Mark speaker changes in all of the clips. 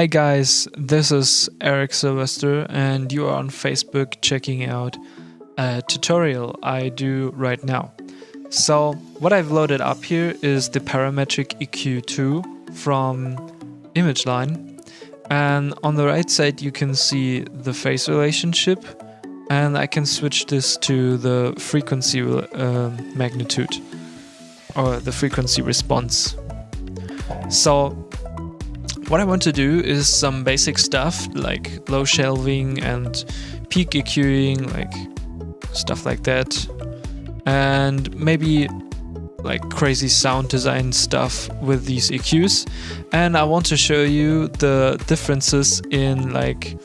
Speaker 1: Hi guys, this is Eric Silvester and you are on Facebook checking out a tutorial I do right now. So what I've loaded up here is the Parametric EQ 2 from Image Line, and on the right side you can see the phase relationship, and I can switch this to the frequency magnitude or the frequency response. So what I want to do is some basic stuff like low shelving and peak EQing, like stuff like that, and maybe like crazy sound design stuff with these EQs. And I want to show you the differences in like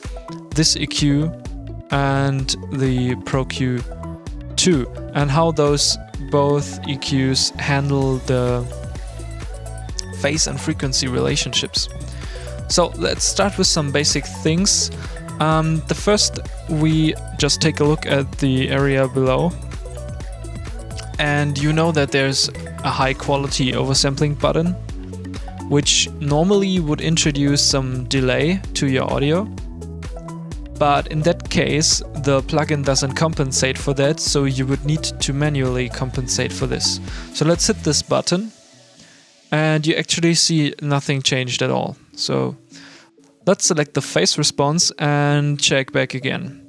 Speaker 1: this EQ and the Pro-Q 2 and how those both EQs handle the phase and frequency relationships. So let's start with some basic things. The first, we just take a look at the area below, and you know that there's a high quality oversampling button, which normally would introduce some delay to your audio. But in that case, the plugin doesn't compensate for that, so you would need to manually compensate for this. So let's hit this button, and you actually see nothing changed at all. So let's select the phase response and check back again.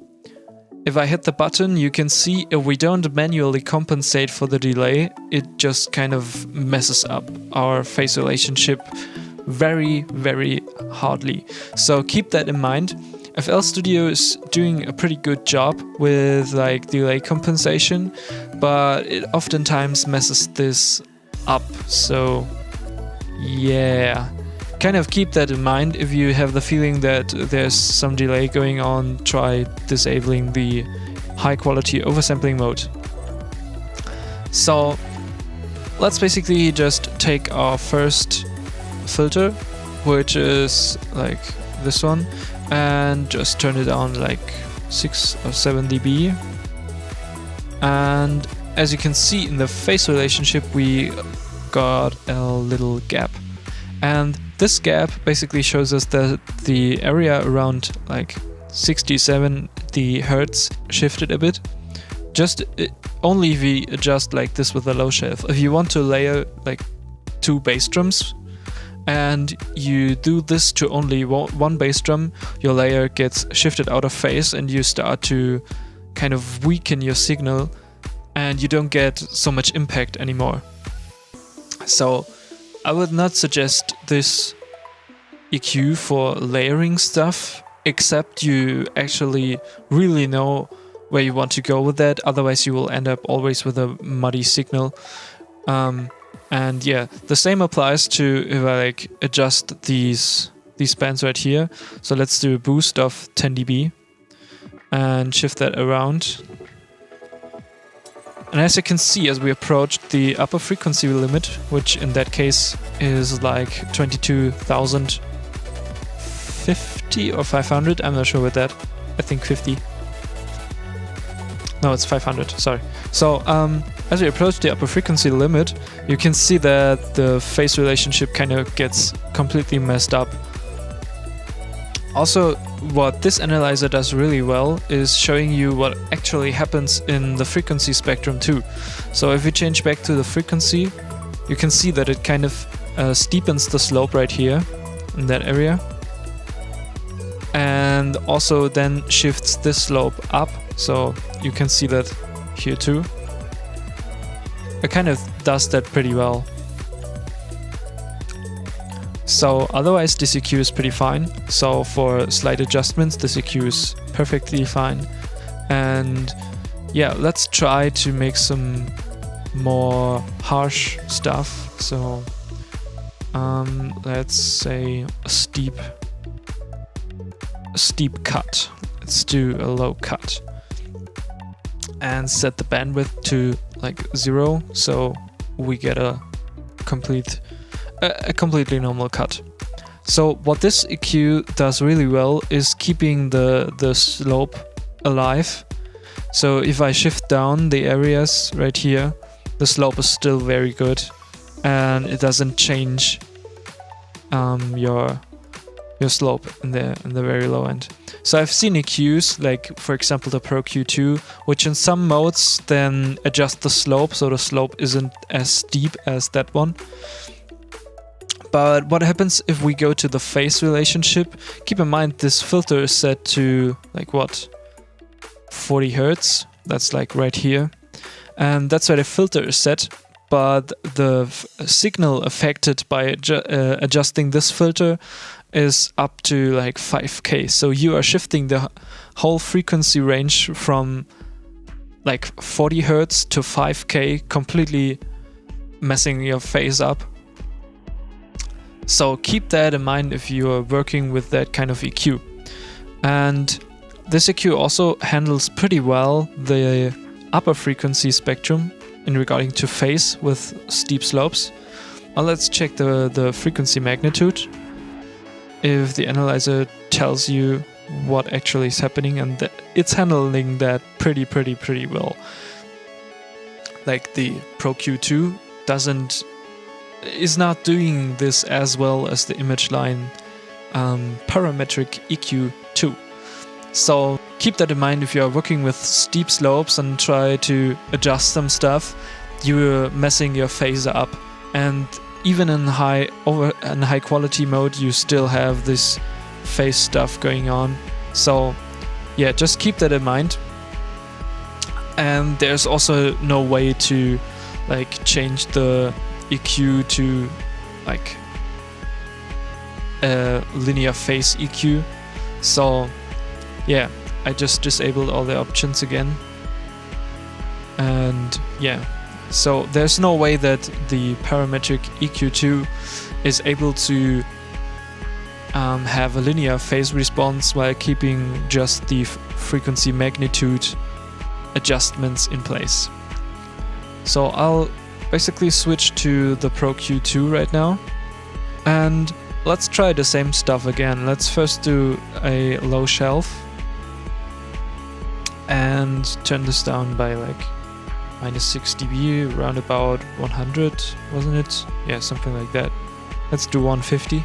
Speaker 1: If I hit the button, you can see if we don't manually compensate for the delay, it just kind of messes up our phase relationship very, very hardly. So keep that in mind. FL Studio is doing a pretty good job with like delay compensation, but it oftentimes messes this up. So yeah, kind of keep that in mind. If you have the feeling that there's some delay going on, try disabling the high quality oversampling mode. So let's basically just take our first filter, which is like this one, and just turn it down like 6 or 7 dB. And as you can see in the phase relationship, we got a little gap, and this gap basically shows us that the area around like 60-70 Hertz shifted a bit. Just only if we adjust like this with a low shelf. If you want to layer like 2 bass drums and you do this to only one bass drum, your layer gets shifted out of phase and you start to kind of weaken your signal and you don't get so much impact anymore. So I would not suggest this EQ for layering stuff, except you actually really know where you want to go with that. Otherwise you will end up always with a muddy signal. And yeah, the same applies to if I like adjust these bands right here. So let's do a boost of 10 dB and shift that around. And as you can see, as we approach the upper frequency limit, which in that case is like 22,050 or 500, I'm not sure with that. I think 50. No, it's 500, sorry. So as we approach the upper frequency limit, you can see that the phase relationship kind of gets completely messed up. Also, what this analyzer does really well is showing you what actually happens in the frequency spectrum too. So if we change back to the frequency, you can see that it kind of steepens the slope right here in that area, and also then shifts this slope up. So you can see that here too. It kind of does that pretty well. So otherwise this EQ is pretty fine. So for slight adjustments, this EQ is perfectly fine. And yeah, let's try to make some more harsh stuff. So let's say a steep cut. Let's do a low cut and set the bandwidth to like 0, so we get a completely normal cut. So what this EQ does really well is keeping the slope alive. So if I shift down the areas right here, the slope is still very good and it doesn't change your slope in the very low end. So I've seen EQs, like for example the Pro-Q2, which in some modes then adjust the slope, so the slope isn't as steep as that one. But what happens if we go to the phase relationship? Keep in mind this filter is set to like what? 40 Hertz, that's like right here. And that's where the filter is set, but the signal affected by adjusting this filter is up to like 5K. So you are shifting the whole frequency range from like 40 Hertz to 5K, completely messing your phase up. So keep that in mind if you are working with that kind of EQ. And this EQ also handles pretty well the upper frequency spectrum in regarding to phase with steep slopes. Now let's check the frequency magnitude. If the analyzer tells you what actually is happening, and it's handling that pretty well. Like the Pro-Q2 is not doing this as well as the Image Line Parametric EQ 2. So keep that in mind if you are working with steep slopes and try to adjust some stuff, you're messing your phase up. And even in high quality mode, you still have this phase stuff going on. So yeah, just keep that in mind. And there's also no way to like change the EQ to like a linear phase EQ. So yeah, I just disabled all the options again. And yeah, so there's no way that the parametric EQ2 is able to have a linear phase response while keeping just the frequency magnitude adjustments in place. So I'll basically switch to the Pro-Q2 right now, and let's try the same stuff again. Let's first do a low shelf and turn this down by like -6 dB, around about 100, wasn't it? Yeah, something like that. Let's do 150.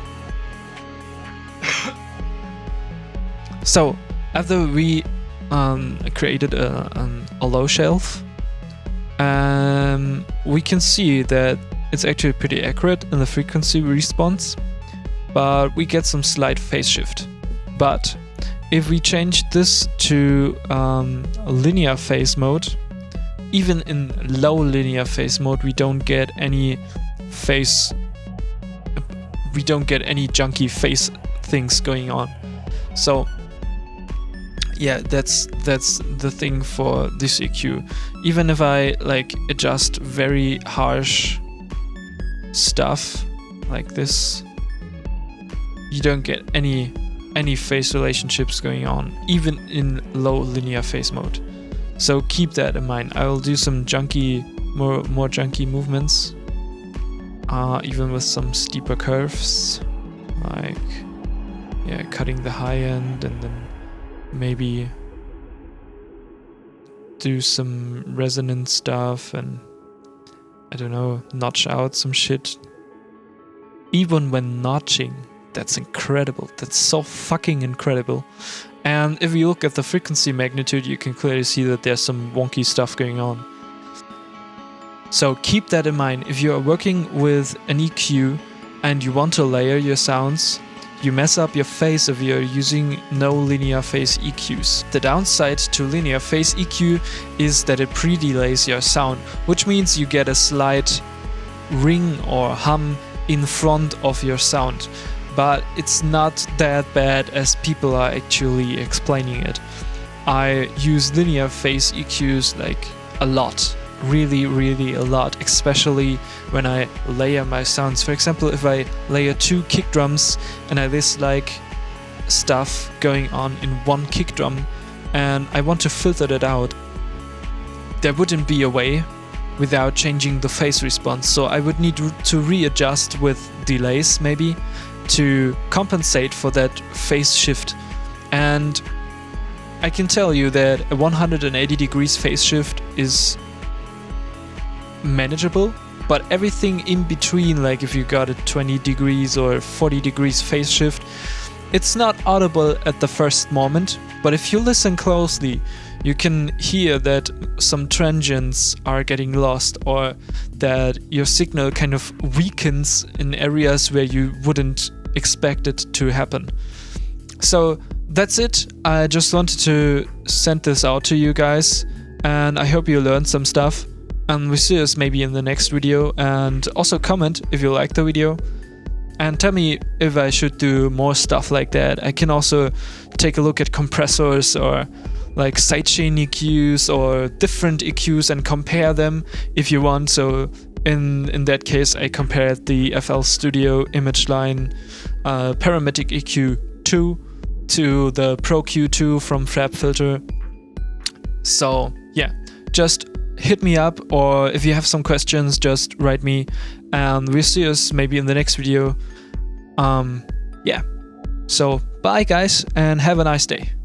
Speaker 1: So after we created a low shelf, we can see that it's actually pretty accurate in the frequency response, but we get some slight phase shift. But if we change this to linear phase mode, even in low linear phase mode, we don't get any junky phase things going on. So yeah, that's the thing for this EQ. Even if I like adjust very harsh stuff like this, you don't get any phase relationships going on, even in low linear phase mode. So keep that in mind. I will do some more junky movements, even with some steeper curves, like yeah, cutting the high end and then maybe do some resonant stuff and I don't know, notch out some shit. Even when notching, that's incredible. That's so fucking incredible. And if you look at the frequency magnitude, you can clearly see that there's some wonky stuff going on. So keep that in mind. If you are working with an EQ and you want to layer your sounds, you mess up your phase if you're using no linear phase EQs. The downside to linear phase EQ is that it pre-delays your sound, which means you get a slight ring or hum in front of your sound. But it's not that bad as people are actually explaining it. I use linear phase EQs like a lot. Really a lot, especially when I layer my sounds. For example, if I layer 2 kick drums and I dislike stuff going on in one kick drum and I want to filter that out, there wouldn't be a way without changing the phase response. So I would need to readjust with delays maybe to compensate for that phase shift. And I can tell you that a 180 degrees phase shift is manageable, but everything in between, like if you got a 20 degrees or 40 degrees phase shift, It's not audible at the first moment, but if you listen closely, you can hear that some transients are getting lost, or that your signal kind of weakens in areas where you wouldn't expect it to happen. So that's it. I just wanted to send this out to you guys, and I hope you learned some stuff. And we see us maybe in the next video, and also comment if you like the video. And tell me if I should do more stuff like that. I can also take a look at compressors or like sidechain EQs or different EQs and compare them if you want. So in that case, I compared the FL Studio Image Line Parametric EQ 2 to the Pro-Q 2 from FabFilter. So yeah, just hit me up, or if you have some questions, just write me, and we'll see us maybe in the next video. Yeah. So bye guys, and have a nice day.